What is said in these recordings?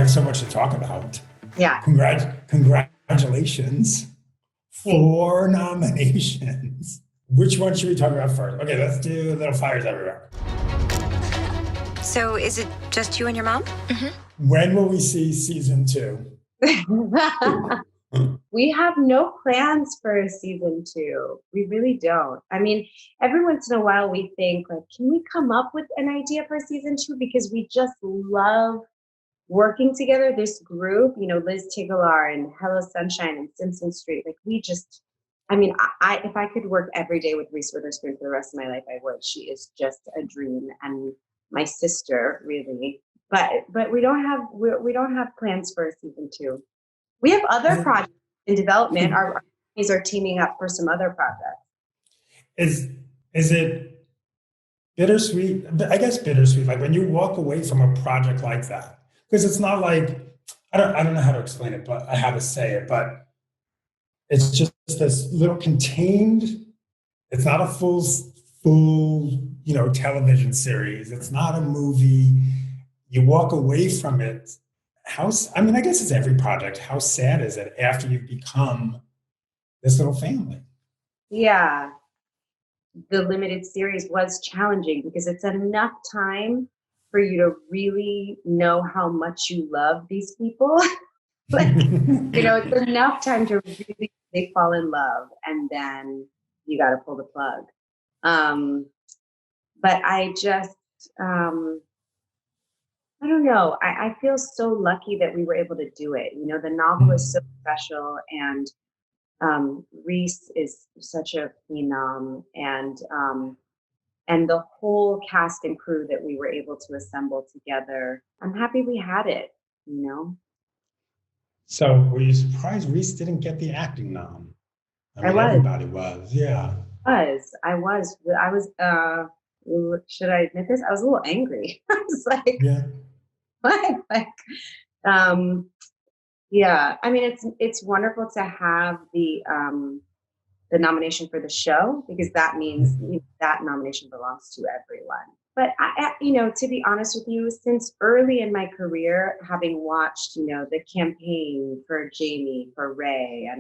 have so much to talk about. Yeah. Congratulations. 4 nominations. Which one should we talk about first? Okay, let's do Little Fires Everywhere. So is it just you and your mom? Mm-hmm. When will we see season 2? We have no plans for season 2. We really don't. I mean, every once in a while we think, like, can we come up with an idea for season 2? Because we just love working together. This group, Liz Tigelaar and Hello Sunshine and Simpson Street. Like, we just, I mean, if I could work every day with Reese Witherspoon for the rest of my life, I would. She is just a dream, and my sister, really. But we don't have plans for a season 2. We have other projects in development. Our companies are teaming up for some other projects. Is it bittersweet? I guess bittersweet. Like when you walk away from a project like that, because it's not like I don't know how to explain it, but I have to say it. But it's just this little contained. It's not a full television series. It's not a movie. You walk away from it. I guess it's every project. How sad is it after you become this little family? Yeah. The limited series was challenging because it's enough time for you to really know how much you love these people. It's enough time to really they fall in love, and then you got to pull the plug. But I just, I don't know. I feel so lucky that we were able to do it. The novel is so special, and Reese is such a phenom, and the whole cast and crew that we were able to assemble together. I'm happy we had it. So were you surprised Reese didn't get the acting nom? I was. Everybody was. Yeah. I was. Should I admit this? I was a little angry. I was like, yeah. What? Yeah. I mean, it's wonderful to have the nomination for the show, because that means that nomination belongs to everyone. But I, to be honest with you, since early in my career, having watched, the campaign for Jamie, for Ray,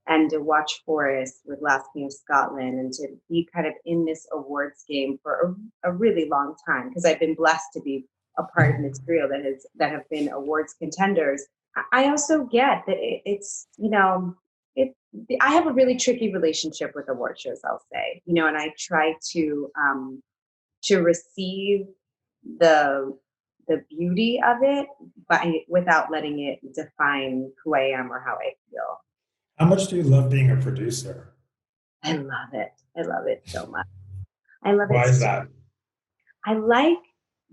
and to watch Forrest with Last King of Scotland, and to be kind of in this awards game for a really long time, because I've been blessed to be a part of material that have been awards contenders. I also get that it's, I have a really tricky relationship with award shows, I'll say, and I try to receive the beauty of it, but without letting it define who I am or how I feel. How much do you love being a producer? I love it. I love it so much. I love it. Why is that? I like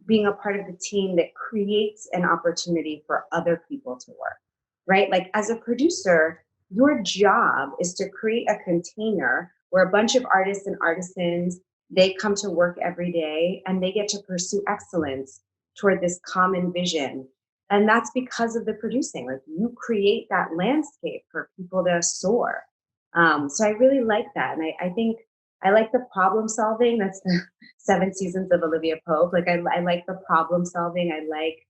being a part of the team that creates an opportunity for other people to work, right? Like, as a producer, your job is to create a container where a bunch of artists and artisans, they come to work every day and they get to pursue excellence toward this common vision. And that's because of the producing. Like, you create that landscape for people to soar. So I really like that. And I think I like the problem solving. That's the 7 seasons of Olivia Pope. Like, I like the problem solving. I like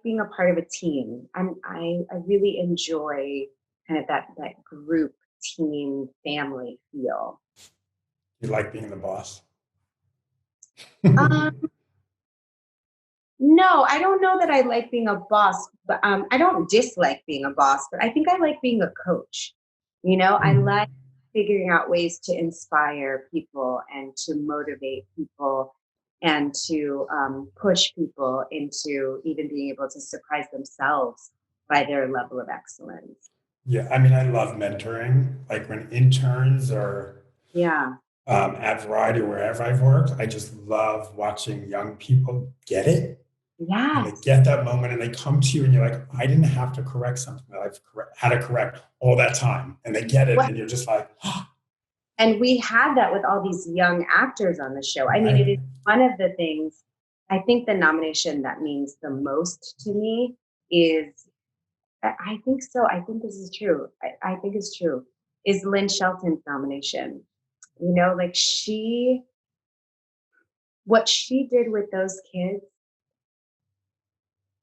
being a part of a team. And I really enjoy kind of that group, team, family feel. You like being the boss? No, I don't know that I like being a boss, but I don't dislike being a boss, but I think I like being a coach. I like figuring out ways to inspire people and to motivate people and to push people into even being able to surprise themselves by their level of excellence. Yeah, I mean, I love mentoring. Like when interns or at Variety or wherever I've worked, I just love watching young people get it. Yeah. And they get that moment and they come to you and you're like, I didn't have to correct something that I've had to correct all that time. And they get it and you're just like, oh. And we had that with all these young actors on the show. I mean, it is one of the things, I think the nomination that means the most to me is, I think so, I think this is true, I think it's true, is Lynn Shelton's nomination. Like what she did with those kids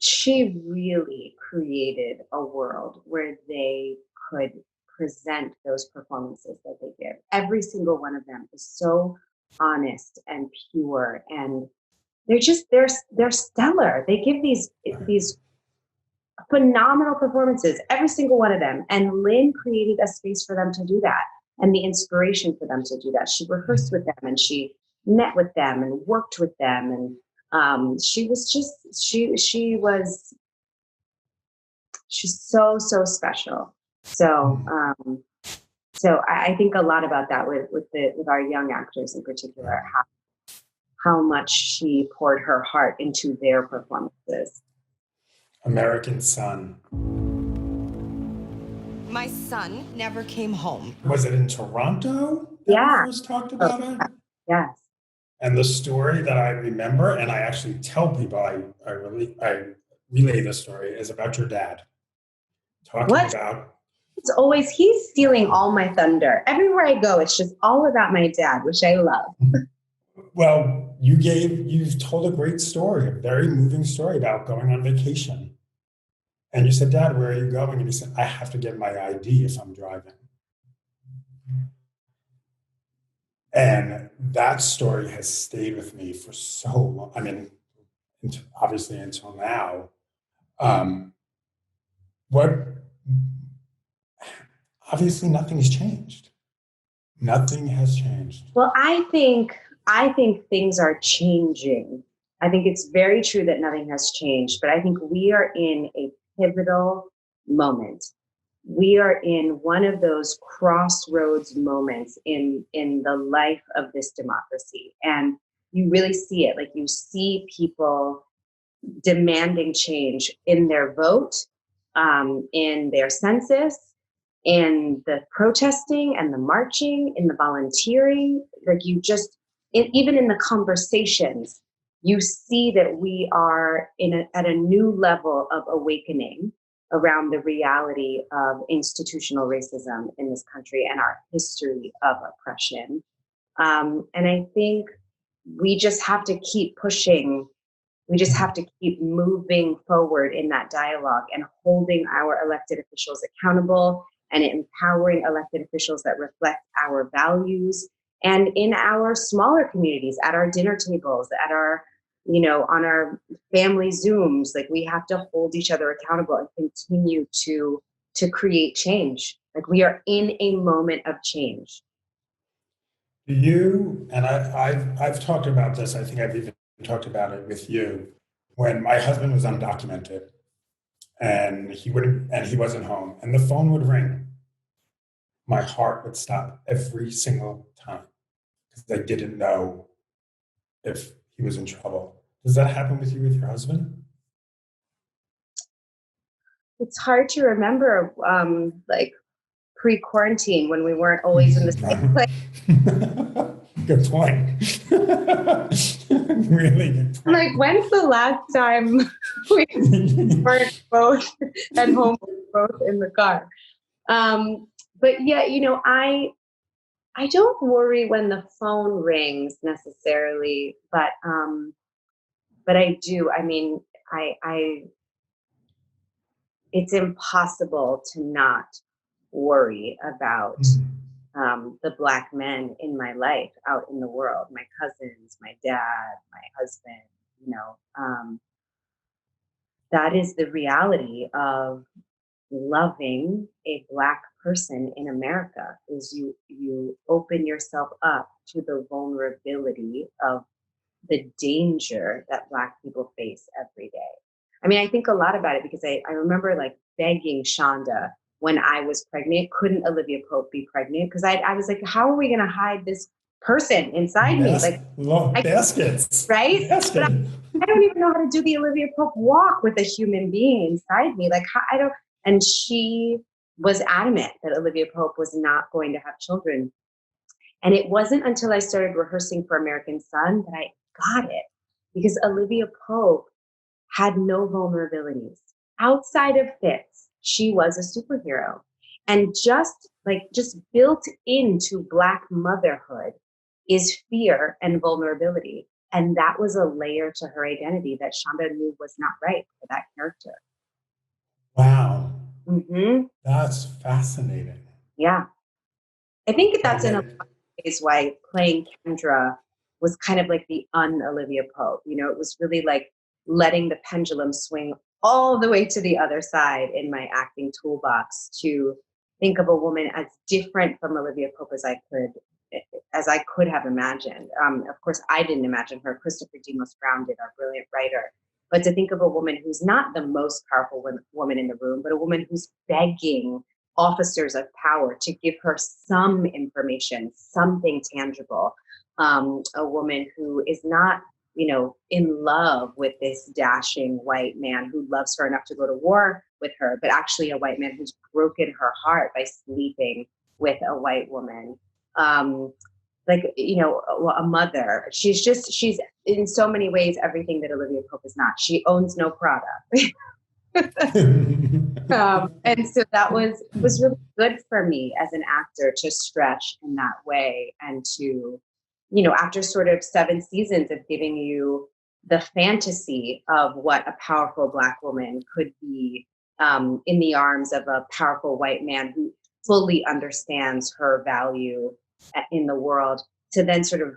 she really created a world where they could present those performances that they give. Every single one of them is so honest and pure, and they're stellar. They give these phenomenal performances, every single one of them. And Lynn created a space for them to do that, and the inspiration for them to do that. She rehearsed with them, and she met with them and worked with them, and she's so special. So I think a lot about that with our young actors in particular, how much she poured her heart into their performances. American Son. My son never came home. Was it in Toronto that Yeah. we first talked about it? Yes. And the story that I remember, and I actually tell people, I relay the story, is about your dad. Talking about. It's always, he's stealing all my thunder. Everywhere I go, it's just all about my dad, which I love. Well, you've told a great story, a very moving story about going on vacation. And you said, Dad, where are you going? And he said, I have to get my ID if I'm driving. And that story has stayed with me for so long. I mean, obviously until now. Obviously nothing's changed. Nothing has changed. Well, I think things are changing. I think it's very true that nothing has changed, but I think we are in a pivotal moment. We are in one of those crossroads moments in the life of this democracy. And you really see it. Like, you see people demanding change in their vote, in their census, in the protesting and the marching, in the volunteering. Like, even in the conversations, you see that we are at a new level of awakening around the reality of institutional racism in this country and our history of oppression. And I think we just have to keep pushing. We just have to keep moving forward in that dialogue and holding our elected officials accountable and empowering elected officials that reflect our values. And in our smaller communities, at our dinner tables, at our, on our family Zooms, like, we have to hold each other accountable and continue to create change. Like, we are in a moment of change. I've talked about this. I think I've even talked about it with you. When my husband was undocumented and he wasn't home and the phone would ring, my heart would stop every single time because I didn't know if he was in trouble. Does that happen with you with your husband? It's hard to remember, like, pre-quarantine, when we weren't always in the same place. Good point. Really good point. Like, when's the last time we weren't both at home, both in the car? But yeah, I don't worry when the phone rings necessarily, but I do. I mean, it's impossible to not worry about the Black men in my life out in the world, my cousins, my dad, my husband. That is the reality of loving a Black person in America, is you open yourself up to the vulnerability of the danger that Black people face every day. I mean, I think a lot about it because I remember, like, begging Shonda when I was pregnant, couldn't Olivia Pope be pregnant? Because I was like, how are we going to hide this person inside me? Like, baskets, right? Basket. But I don't even know how to do the Olivia Pope walk with a human being inside me. Like, I don't. And she was adamant that Olivia Pope was not going to have children. And it wasn't until I started rehearsing for American Son that I got it, because Olivia Pope had no vulnerabilities. Outside of Fitz, she was a superhero. And just built into Black motherhood is fear and vulnerability. And that was a layer to her identity that Shonda knew was not right for that character. Wow. Mm-hmm. That's fascinating. Yeah. I think that's in a Okay. lot of ways why playing Kendra was kind of like the Un Olivia Pope. You know, it was really like letting the pendulum swing all the way to the other side in my acting toolbox to think of a woman as different from Olivia Pope as I could have imagined. Of course, I didn't imagine her. Christopher Demos Brown did, our brilliant writer. But to think of a woman who's not the most powerful woman in the room, but a woman who's begging officers of power to give her some information, something tangible. A woman who is not, in love with this dashing white man who loves her enough to go to war with her, but actually a white man who's broken her heart by sleeping with a white woman. A mother. She's in so many ways everything that Olivia Pope is not. She owns no Prada. And so that was really good for me as an actor to stretch in that way and to, after sort of 7 seasons of giving you the fantasy of what a powerful Black woman could be in the arms of a powerful white man who fully understands her value in the world, to then sort of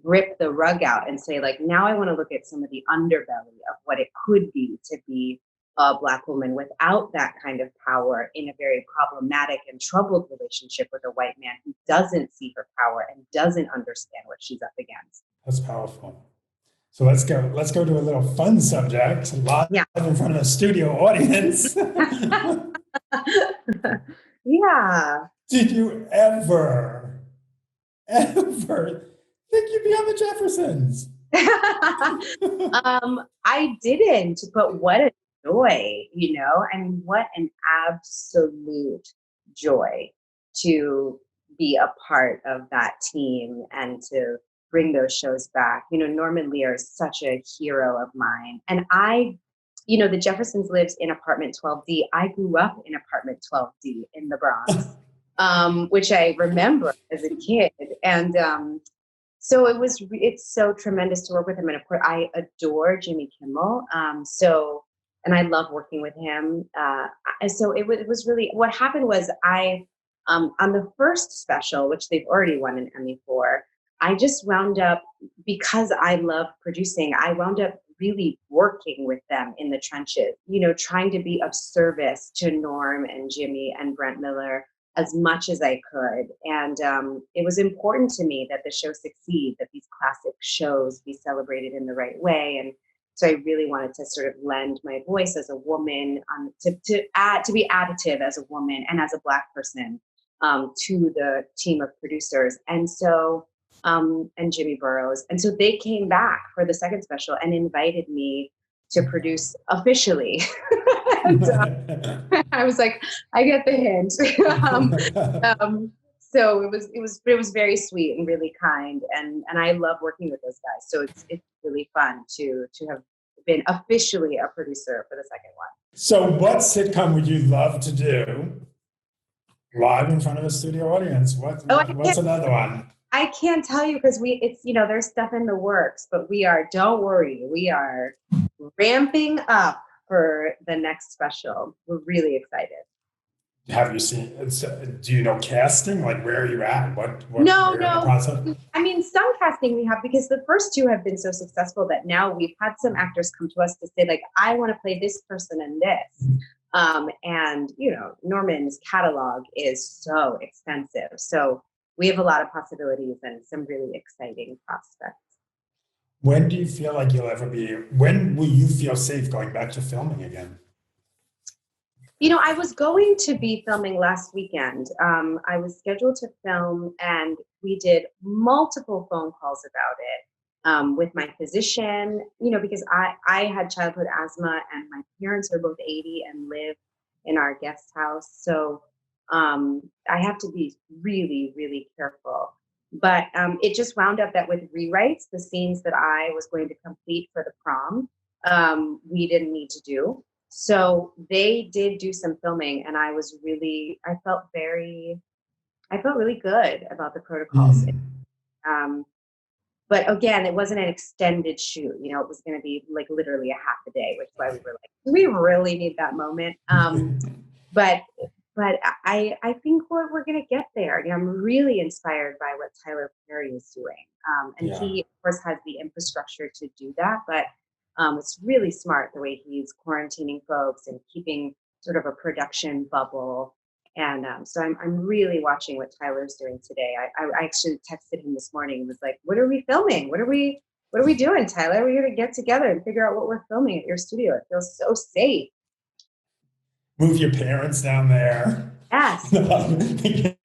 rip the rug out and say, like, now I want to look at some of the underbelly of what it could be to be a Black woman without that kind of power in a very problematic and troubled relationship with a white man who doesn't see her power and doesn't understand what she's up against. That's powerful. So let's go to a little fun subject, live in front of a studio audience. Yeah. Did you ever think you'd be on the Jeffersons? I didn't, but what a joy, I mean, what an absolute joy to be a part of that team and to bring those shows back. Norman Lear is such a hero of mine. And the Jeffersons lives in apartment 12D. I grew up in apartment 12D in the Bronx, which I remember as a kid. And so it's so tremendous to work with him. And of course, I adore Jimmy Kimmel. And I love working with him. So it was really, what happened was on the first special, which they've already won an Emmy for, I just wound up, because I love producing, I wound up really working with them in the trenches, trying to be of service to Norm and Jimmy and Brent Miller as much as I could. And it was important to me that the show succeed, that these classic shows be celebrated in the right way. And so I really wanted to sort of lend my voice as a woman, to be additive as a woman and as a Black person to the team of producers. And so, and Jimmy Burrows. And so they came back for the second special and invited me to produce officially. And, I was like, I get the hint. So it was very sweet and really kind, and I love working with those guys. So it's really fun to have been officially a producer for the second one. So what sitcom would you love to do live in front of a studio audience? What's another one? I can't tell you because there's stuff in the works, but don't worry, we are ramping up for the next special. We're really excited. Have you seen, do you know casting? Like, where are you at? No. In the process? I mean, some casting we have, because the first 2 have been so successful that now we've had some actors come to us to say, like, I want to play this person in this. And, Norman's catalog is so extensive. So we have a lot of possibilities and some really exciting prospects. When do you feel like when will you feel safe going back to filming again? I was going to be filming last weekend. I was scheduled to film, and we did multiple phone calls about it with my physician, because I had childhood asthma and my parents are both 80 and live in our guest house. So I have to be really, really careful. But it just wound up that with rewrites, the scenes that I was going to complete for the prom, we didn't need to do. So they did do some filming, and I felt really good about the protocols. but again, it wasn't an extended shoot. You know, it was going to be like literally a half a day, which is why we were like, do we really need that moment? But I think we're going to get there. You know, I'm really inspired by what Tyler Perry is doing. And he, of course, has the infrastructure to do that. But it's really smart the way he's quarantining folks and keeping sort of a production bubble. And so I'm really watching what Tyler's doing today. I actually texted him this morning and was like, what are we filming? What are we doing, Tyler? We're going to get together and figure out what we're filming at your studio. It feels so safe. Move your parents down there. Yes.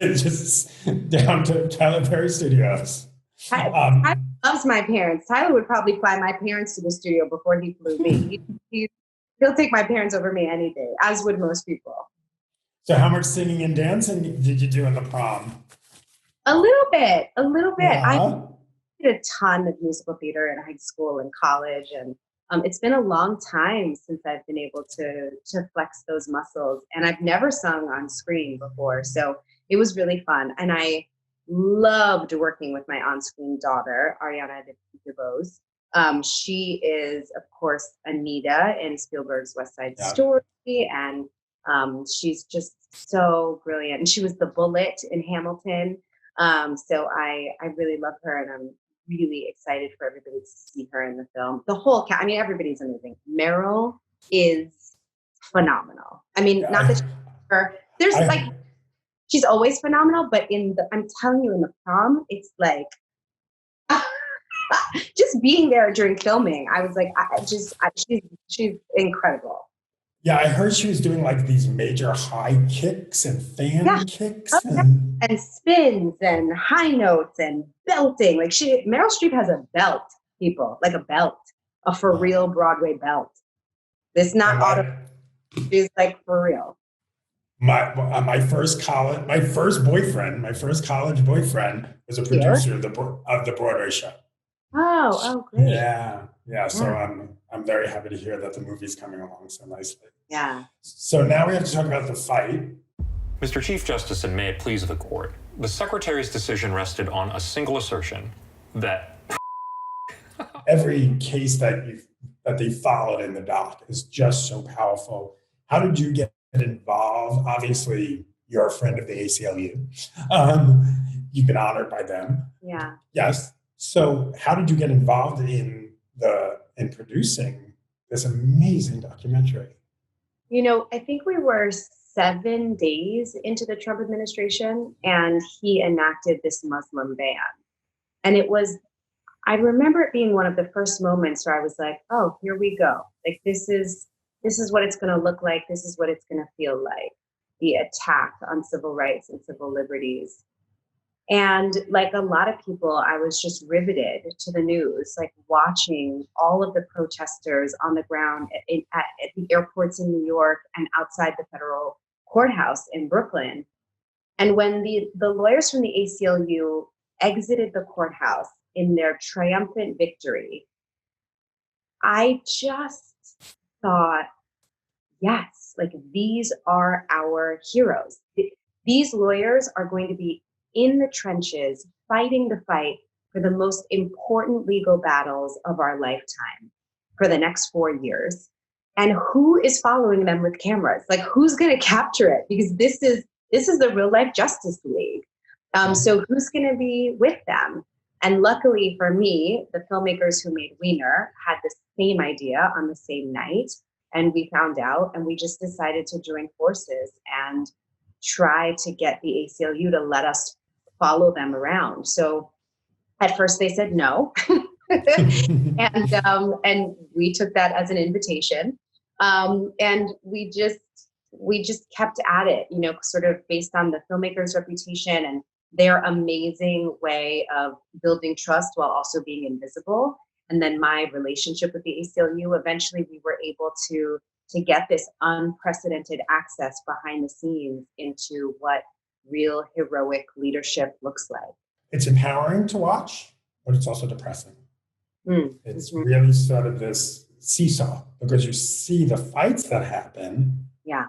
Just down to Tyler Perry Studios. Tyler loves my parents. Tyler would probably fly my parents to the studio before he flew me. He'll take my parents over me any day, as would most people. So how much singing and dancing did you do in the prom? A little bit. Yeah. I did a ton of musical theater in high school and college, and it's been a long time since I've been able to flex those muscles, and I've never sung on screen before, so it was really fun. And I loved working with my on-screen daughter, Ariana DeBose. She is, of course, Anita in Spielberg's West Side Story, and she's just so brilliant. And she was the Bullet in Hamilton. So I really love her, and I'm really excited for everybody to see her in the film. The whole cast, I mean, everybody's amazing. Meryl is phenomenal. I mean, not that she's always phenomenal, but I'm telling you, in the prom, it's like, just being there during filming, I was like, she's incredible. Yeah, I heard she was doing like these major high kicks and fan kicks and spins and high notes and belting. Like Meryl Streep has a belt, people, like a for real Broadway belt. It's not she's like for real. My first college boyfriend was a producer of the Broadway show. Oh, great. Yeah. So I'm very happy to hear that the movie's coming along so nicely. Yeah. So now we have to talk about the fight. Mr. Chief Justice, and may it please the court, the Secretary's decision rested on a single assertion that every case that they followed in the doc is just so powerful. How did you get involved? Obviously, you're a friend of the ACLU. You've been honored by them. Yeah. Yes. So how did you get involved in producing this amazing documentary? You know, I think we were 7 days into the Trump administration, and he enacted this Muslim ban. And I remember it being one of the first moments where I was like, oh, here we go. Like, this is what it's going to look like. This is what it's going to feel like. The attack on civil rights and civil liberties. And like a lot of people, I was just riveted to the news, like watching all of the protesters on the ground at the airports in New York and outside the federal courthouse in Brooklyn. And when the lawyers from the ACLU exited the courthouse in their triumphant victory, I just thought, yes, like these are our heroes. These lawyers are going to be in the trenches, fighting the fight for the most important legal battles of our lifetime for the next 4 years. And who is following them with cameras? Like, who's going to capture it? Because this is the real life Justice League. So who's going to be with them? And luckily for me, the filmmakers who made Wiener had the same idea on the same night. And we found out, and we just decided to join forces and try to get the ACLU to let us follow them around. So at first they said no. and we took that as an invitation. And we just kept at it, you know, sort of based on the filmmaker's reputation and their amazing way of building trust while also being invisible. And then my relationship with the ACLU, eventually we were able to get this unprecedented access behind the scenes into what real heroic leadership looks like. It's empowering to watch, but it's also depressing. It's Mm-hmm. really sort of this seesaw, because you see the fights that happen. Yeah.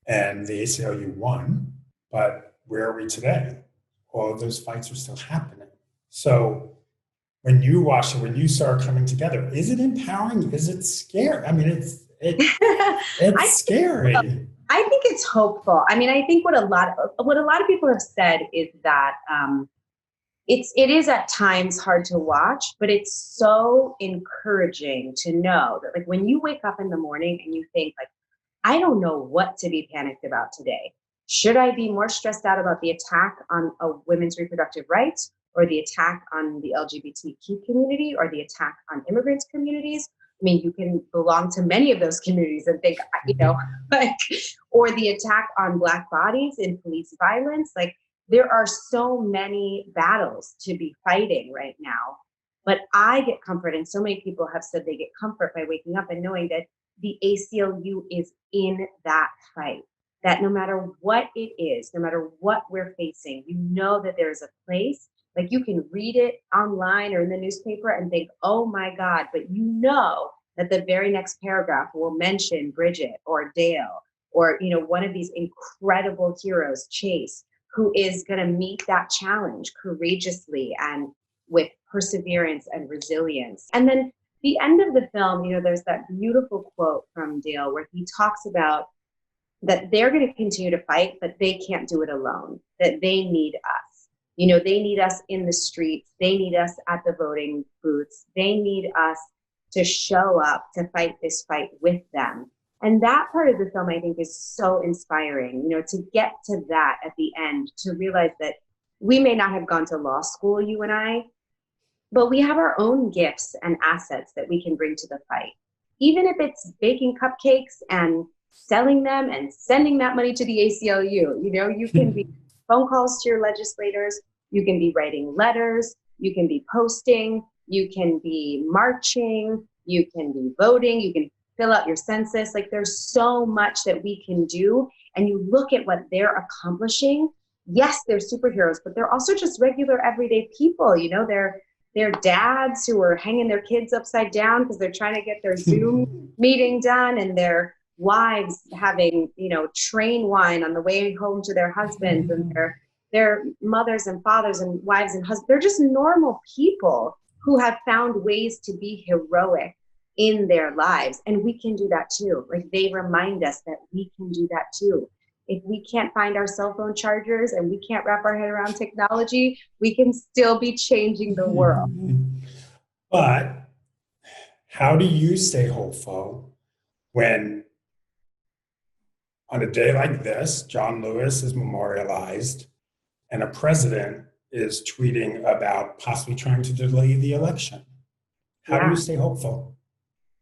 And the ACLU won, but where are we today? All of those fights are still happening. So when you watch it, when you start coming together, is it empowering? Is it scary? I mean, it's scary. I think it's hopeful. I mean, I think what a lot of people have said is that it is at times hard to watch, but it's so encouraging to know that, like, when you wake up in the morning and you think, like, I don't know what to be panicked about today. Should I be more stressed out about the attack on women's reproductive rights, or the attack on the LGBTQ community, or the attack on immigrants communities? I mean, you can belong to many of those communities and think, like, or the attack on Black bodies in police violence. Like, there are so many battles to be fighting right now. But I get comfort, and so many people have said they get comfort by waking up and knowing that the ACLU is in that fight. That no matter what it is, no matter what we're facing, you know that there is a place. Like, you can read it online or in the newspaper and think, oh my God, but you know that the very next paragraph will mention Bridget or Dale or, one of these incredible heroes, Chase, who is going to meet that challenge courageously and with perseverance and resilience. And then the end of the film, there's that beautiful quote from Dale where he talks about that they're going to continue to fight, but they can't do it alone, that they need us. They need us in the streets. They need us at the voting booths. They need us to show up to fight this fight with them. And that part of the film, I think, is so inspiring, to get to that at the end, to realize that we may not have gone to law school, you and I, but we have our own gifts and assets that we can bring to the fight. Even if it's baking cupcakes and selling them and sending that money to the ACLU, you can be phone calls to your legislators, you can be writing letters, you can be posting, you can be marching, you can be voting, you can fill out your census. Like, there's so much that we can do. And you look at what they're accomplishing. Yes, they're superheroes, but they're also just regular everyday people. They're dads who are hanging their kids upside down because they're trying to get their Zoom meeting done, and their wives having, train wine on the way home to their husbands, and their mothers and fathers and wives and husbands. They're just normal people who have found ways to be heroic in their lives. And we can do that too. Like, they remind us that we can do that too. If we can't find our cell phone chargers and we can't wrap our head around technology, we can still be changing the world. But how do you stay hopeful when on a day like this, John Lewis is memorialized and a president is tweeting about possibly trying to delay the election? How do you stay hopeful?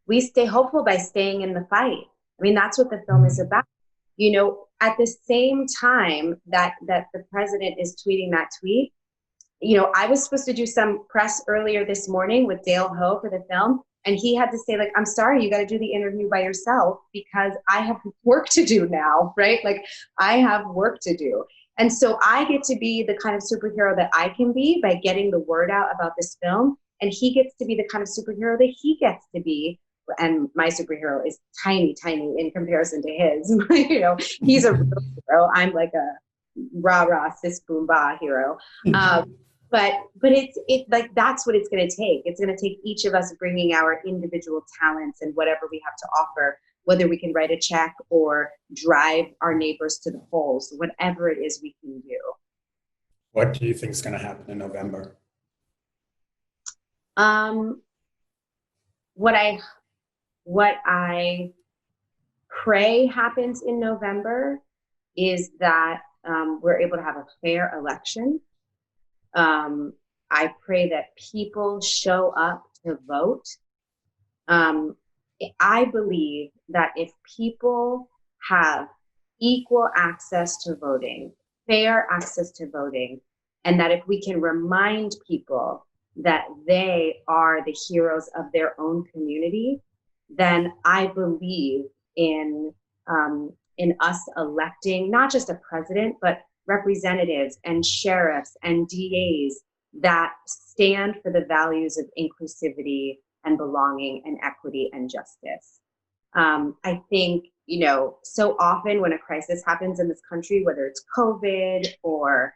We stay hopeful by staying in the fight. I mean, that's what the film is about. At the same time that the president is tweeting that tweet, I was supposed to do some press earlier this morning with Dale Ho for the film. And he had to say, like, I'm sorry, you got to do the interview by yourself because I have work to do now, right? Like, I have work to do. And so I get to be the kind of superhero that I can be by getting the word out about this film. And he gets to be the kind of superhero that he gets to be. And my superhero is tiny, tiny in comparison to his. He's a real hero. I'm like a rah-rah, sis boom bah hero. But it's like, that's what it's going to take. It's going to take each of us bringing our individual talents and whatever we have to offer, whether we can write a check or drive our neighbors to the polls, whatever it is we can do. What do you think is going to happen in November? What I pray happens in November is that we're able to have a fair election. I pray that people show up to vote. I believe that if people have equal access to voting, fair access to voting, and that if we can remind people that they are the heroes of their own community, then I believe in us electing not just a president, but representatives and sheriffs and DAs that stand for the values of inclusivity and belonging and equity and justice. I think, so often when a crisis happens in this country, whether it's COVID or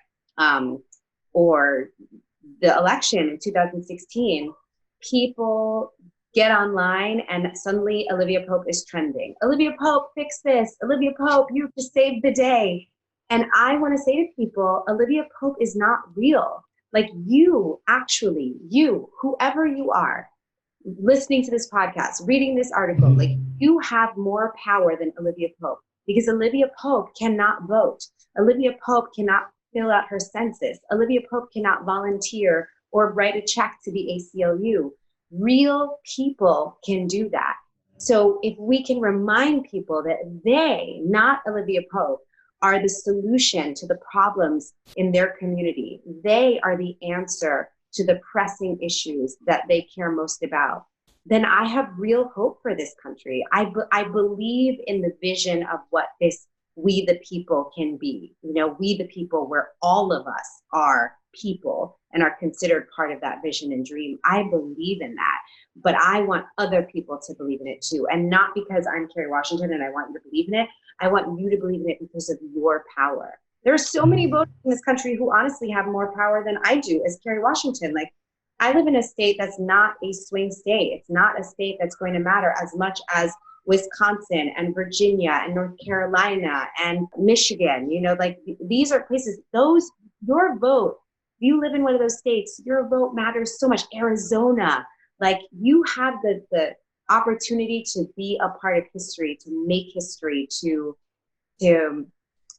the election in 2016, people get online and suddenly Olivia Pope is trending. Olivia Pope, fix this. Olivia Pope, you have to save the day. And I want to say to people, Olivia Pope is not real. Like you, whoever you are, listening to this podcast, reading this article, like you have more power than Olivia Pope, because Olivia Pope cannot vote. Olivia Pope cannot fill out her census. Olivia Pope cannot volunteer or write a check to the ACLU. Real people can do that. So if we can remind people that they, not Olivia Pope, are the solution to the problems in their community, they are the answer to the pressing issues that they care most about, then I have real hope for this country. I believe in the vision of what this we the people can be. You know, we the people, where all of us are people and are considered part of that vision and dream. I believe in that, but I want other people to believe in it too. And not because I'm Kerry Washington and I want you to believe in it. I want you to believe in it because of your power. There are so many voters in this country who honestly have more power than I do as Kerry Washington. Like, I live in a state that's not a swing state. It's not a state that's going to matter as much as Wisconsin and Virginia and North Carolina and Michigan. You know, like, these are places, your vote, if you live in one of those states, your vote matters so much. Arizona, like, you have the opportunity to be a part of history, to make history, to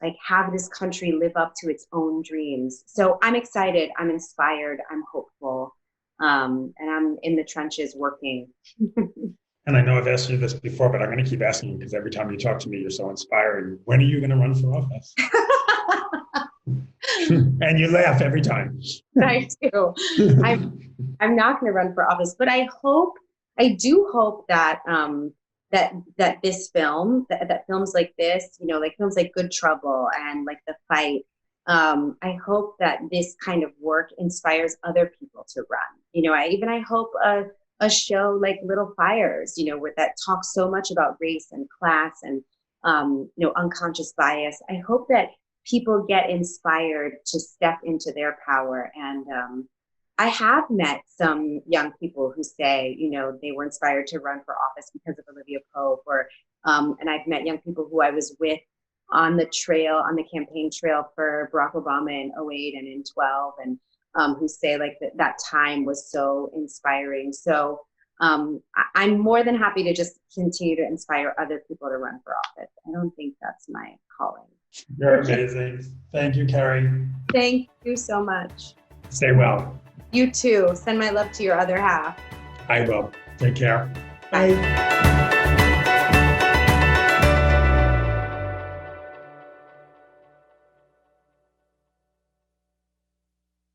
like have this country live up to its own dreams. So I'm excited, I'm inspired, I'm hopeful, and I'm in the trenches working. And I know I've asked you this before, but I'm going to keep asking you because every time you talk to me, you're so inspiring. When are you going to run for office? And you laugh every time. I do. I'm not going to run for office, but I do hope that that this film, that films like this, you know, like films like Good Trouble and like The Fight, I hope that this kind of work inspires other people to run. You know, I hope a show like Little Fires, you know, that talks so much about race and class and you know, unconscious bias. I hope that people get inspired to step into their power. And I have met some young people who say, you know, they were inspired to run for office because of Olivia Pope, or and I've met young people who I was with on the campaign trail for Barack Obama in 2008 and in 2012, and who say like that time was so inspiring. So I'm more than happy to just continue to inspire other people to run for office. I don't think that's my calling. You're amazing. Thank you, Kerry. Thank you so much. Stay well. You too. Send my love to your other half. I will. Take care. Bye.